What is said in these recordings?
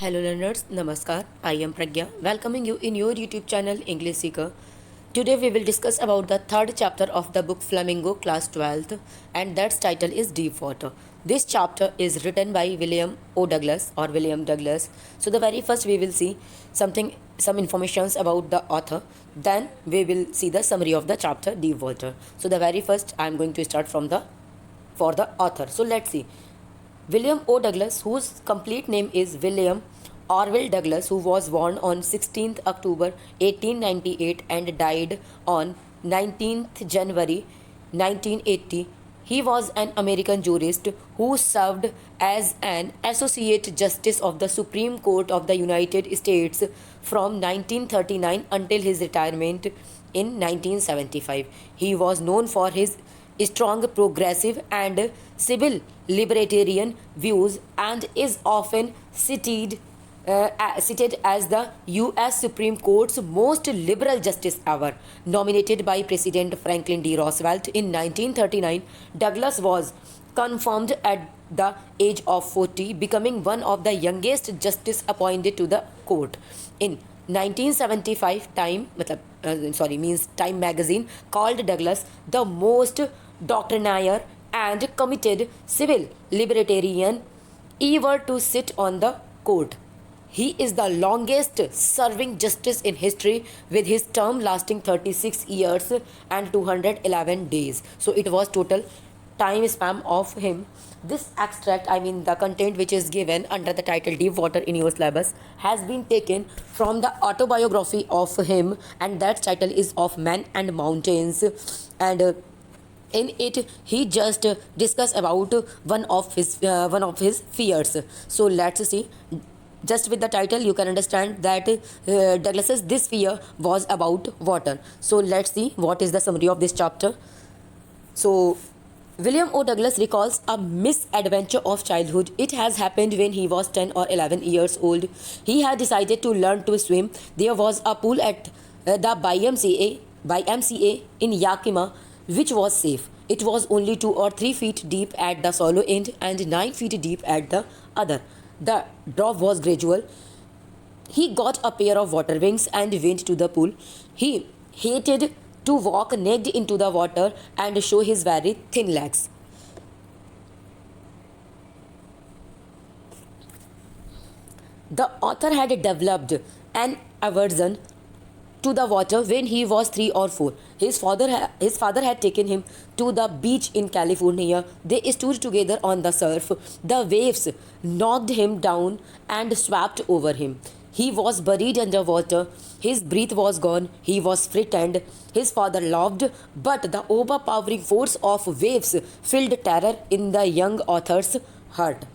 Hello learners, Namaskar. I am Pragya, welcoming you in your YouTube channel English Seeker. Today we will discuss about the third chapter of the book Flamingo class 12th, and that's title is Deep Water. This chapter is written by William O. Douglas or William Douglas. So the very first we will see some informations about the author. Then we will see the summary of the chapter Deep Water. So the very first I am going to start from the for the author. So let's see. William O. Douglas, whose complete name is William Orville Douglas, who was born on 16th October 1898 and died on 19th January 1980. He was an American jurist who served as an Associate Justice of the Supreme Court of the United States from 1939 until his retirement in 1975. He was known for his strong progressive and civil libertarian views and is often cited as the U.S. Supreme Court's most liberal justice ever. Nominated by President Franklin D. Roosevelt in 1939, Douglas was confirmed at the age of 40, becoming one of the youngest justices appointed to the court. In 1975, Time magazine called Douglas the most doctrinaire and committed civil libertarian ever to sit on the court. He is the longest serving justice in history, with his term lasting 36 years and 211 days. So it was total time span of him. This extract, the content which is given under the title Deep Water in your syllabus, has been taken from the autobiography of him, and that title is Of Men and Mountains. And in it he just discuss about one of his fears. So let's see. Just with the title you can understand that Douglas's this fear was about water. So let's see what is the summary of this chapter. So William O. Douglas recalls a misadventure of childhood. It has happened when he was 10 or 11 years old. He had decided to learn to swim. There was a pool at the YMCA in Yakima, which was safe. It was only 2 or 3 feet deep at the shallow end and 9 feet deep at the other. The drop was gradual. He got a pair of water wings and went to the pool. He hated to walk naked into the water and show his very thin legs. The author had developed an aversion to the water when he was 3 or 4. His father had taken him to the beach in California. They stood together on the surf. The waves knocked him down and swept over him. He was buried under water. His breath was gone. He was frightened. His father laughed, but the overpowering force of waves filled terror in the young author's heart.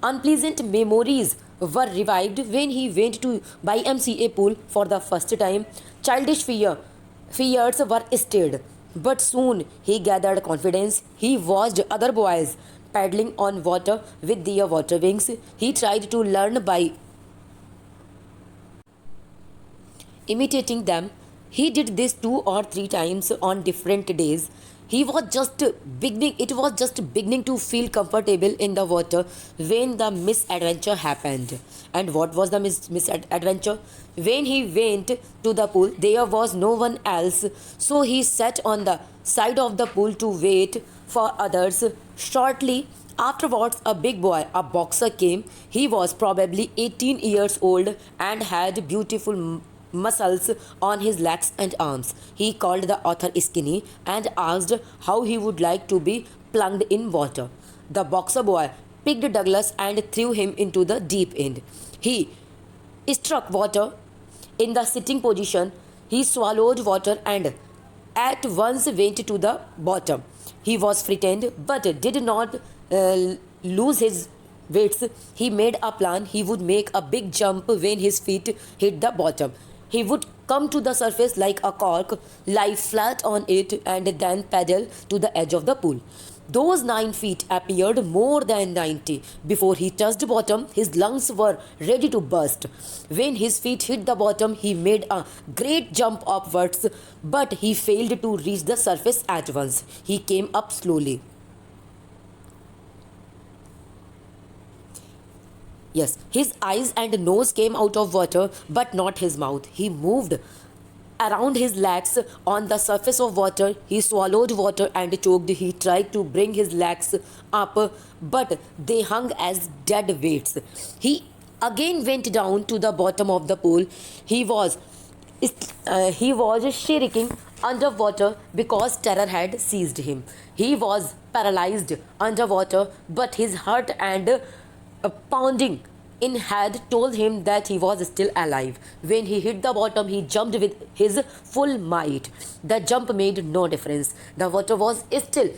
Unpleasant memories were revived when he went to YMCA pool for the first time. Childish fears were stilled, but soon he gathered confidence. He watched other boys paddling on water with their water wings. He tried to learn by imitating them. He did this 2 or 3 times on different days. He was just beginning It was just beginning to feel comfortable in the water when the misadventure happened. And what was the misadventure? When he went to the pool, there was no one else, so he sat on the side of the pool to wait for others. Shortly afterwards, a big boy, a boxer, came. He was probably 18 years old and had beautiful muscles on his legs and arms. He called the author skinny and asked how he would like to be plunged in water. The boxer boy picked Douglas and threw him into the deep end. He struck water in the sitting position. He swallowed water and at once went to the bottom. He was frightened but did not lose his wits. He made a plan. He would make a big jump when his feet hit the bottom. He would come to the surface like a cork, lie flat on it, and then paddle to the edge of the pool. Those 9 feet appeared more than 90. Before he touched bottom, his lungs were ready to burst. When his feet hit the bottom, he made a great jump upwards, but he failed to reach the surface at once. He came up slowly. Yes, his eyes and nose came out of water, but not his mouth. He moved around his legs on the surface of water. He swallowed water and choked. He tried to bring his legs up, but they hung as dead weights. He again went down to the bottom of the pool. He was he was shaking underwater because terror had seized him. He was paralyzed underwater, but his heart and pounding in head told him that he was still alive. When he hit the bottom, he jumped with his full might. The jump made no difference. The water was still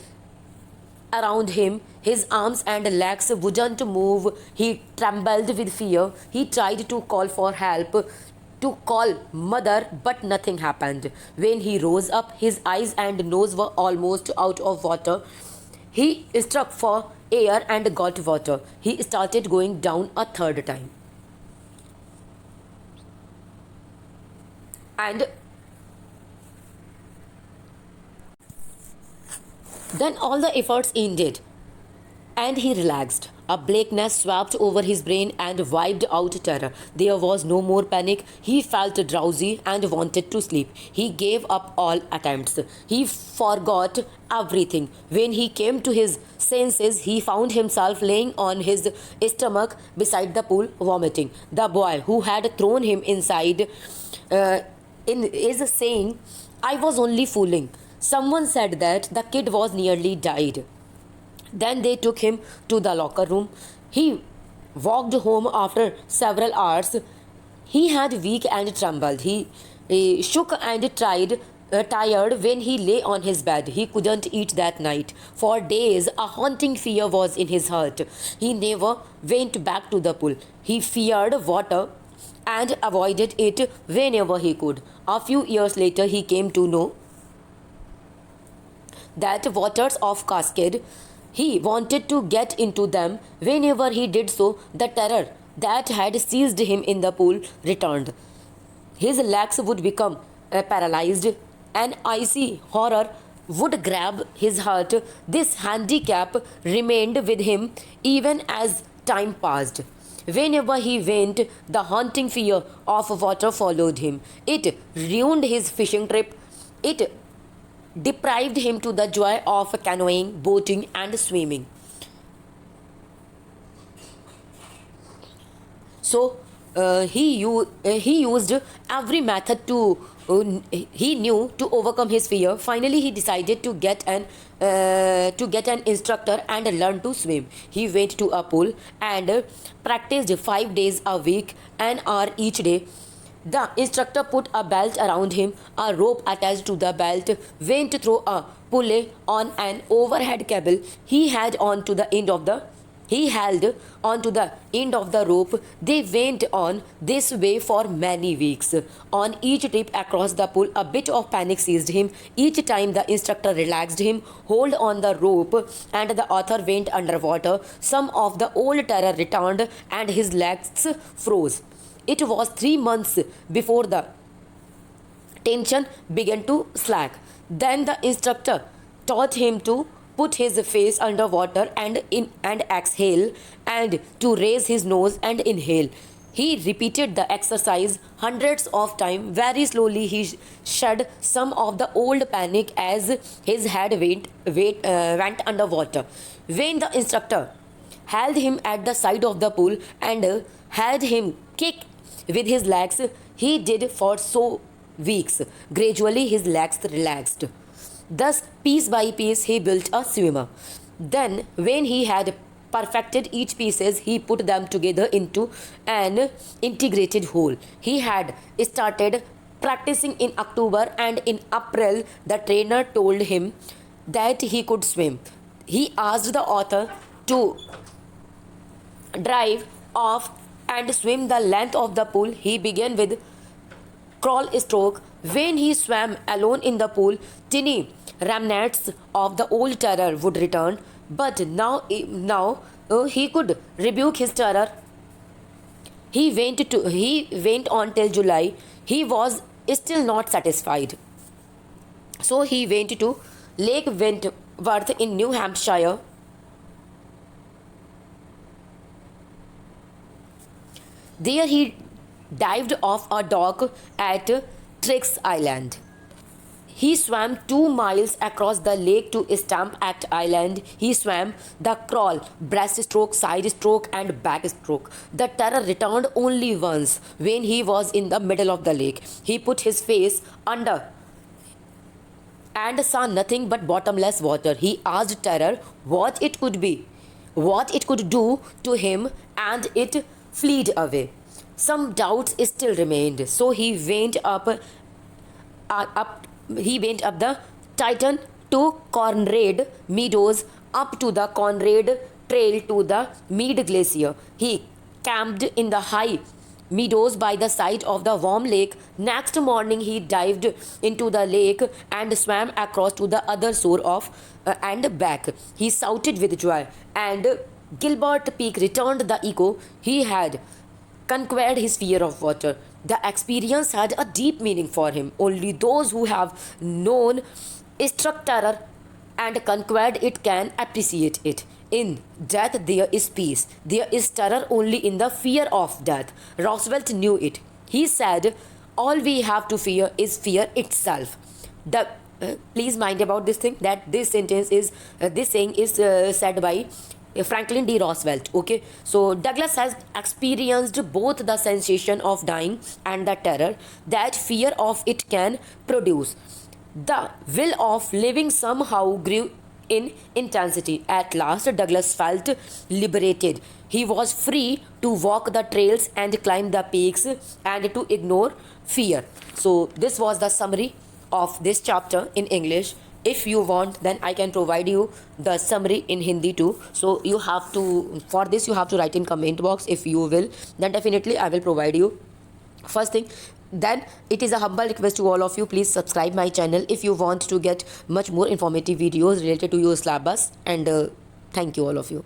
around him. His arms and legs wouldn't move. He trembled with fear. He tried to call for help, to call mother, but nothing happened. When he rose up, his eyes and nose were almost out of water. He struck for air and got water. He started going down a third time. And then all the efforts ended, and he relaxed. A blackness swept over his brain and wiped out terror. There was no more panic. He felt drowsy and wanted to sleep. He gave up all attempts. He forgot everything. When he came to his senses, he found himself laying on his stomach beside the pool, vomiting. The boy who had thrown him inside is saying, "I was only fooling." Someone said that the kid was nearly died. Then they took him to the locker room. He walked home after several hours. He had weak and trembled. He shook and tired when he lay on his bed. He couldn't eat that night. For days, a haunting fear was in his heart. He never went back to the pool. He feared water and avoided it whenever he could. A few years later, he came to know that waters of cascade. He wanted to get into them. Whenever he did so, the terror that had seized him in the pool returned. His legs would become paralyzed. An icy horror would grab his heart. This handicap remained with him even as time passed. Whenever he went, the haunting fear of water followed him. It ruined his fishing trip. It deprived him to the joy of canoeing, boating, and swimming. So he used every method he knew to overcome his fear. Finally, he decided to get an instructor and learn to swim. He went to a pool and practiced 5 days a week, an hour each day. The instructor put a belt around him. A rope attached to the belt went through a pulley on an overhead cable. He held on to the end of the rope. They went on this way for many weeks. On each trip across the pool, a bit of panic seized him. Each time the instructor relaxed him, hold on the rope, and the author went underwater, some of the old terror returned and his legs froze. It was 3 months before the tension began to slack. Then the instructor taught him to put his face underwater and exhale, and to raise his nose and inhale. He repeated the exercise hundreds of times. Very slowly he shed some of the old panic as his head went underwater. When the instructor held him at the side of the pool and had him kick with his legs, he did for so weeks. Gradually his legs relaxed. Thus, piece by piece, he built a swimmer. Then, when he had perfected each pieces, he put them together into an integrated whole. He had started practicing in October, and in April, the trainer told him that he could swim. He asked the author to drive off and swim the length of the pool. He began with crawl stroke. When he swam alone in the pool, tiny remnants of the old terror would return. But now he could rebuke his terror. He went on till July. He was still not satisfied. So he went to Lake Wentworth in New Hampshire. There he dived off a dock at Trix Island. He swam 2 miles across the lake to Stamp Act Island. He swam the crawl, breaststroke, side stroke, and backstroke. The terror returned only once when he was in the middle of the lake. He put his face under and saw nothing but bottomless water. He asked terror what it could be, what it could do to him, and it fled away. Some doubts still remained, so he went up the Titan to Conrad Meadows, up to the Conrad Trail to the Mead Glacier. He camped in the high meadows by the side of the warm lake. Next morning, he dived into the lake and swam across to the other shore of and back. He shouted with joy, and Gilbert Peak returned the echo. He had conquered his fear of water. The experience had a deep meaning for him. Only those who have known struck terror and conquered it can appreciate it. In death, there is peace. There is terror only in the fear of death. Roosevelt knew it. He said, all we have to fear is fear itself. The please mind about this thing that this sentence is this saying is said by Franklin D. Roosevelt. Okay, so Douglas has experienced both the sensation of dying and the terror that fear of it can produce. The will of living somehow grew in intensity. At last, Douglas felt liberated. He was free to walk the trails and climb the peaks and to ignore fear. So, this was the summary of this chapter in English. If you want, then I can provide you the summary in Hindi too. So you have to, for this you have to write in comment box if you will, then definitely I will provide you. First thing, then it is a humble request to all of you, please subscribe my channel if you want to get much more informative videos related to your syllabus, and thank you all of you.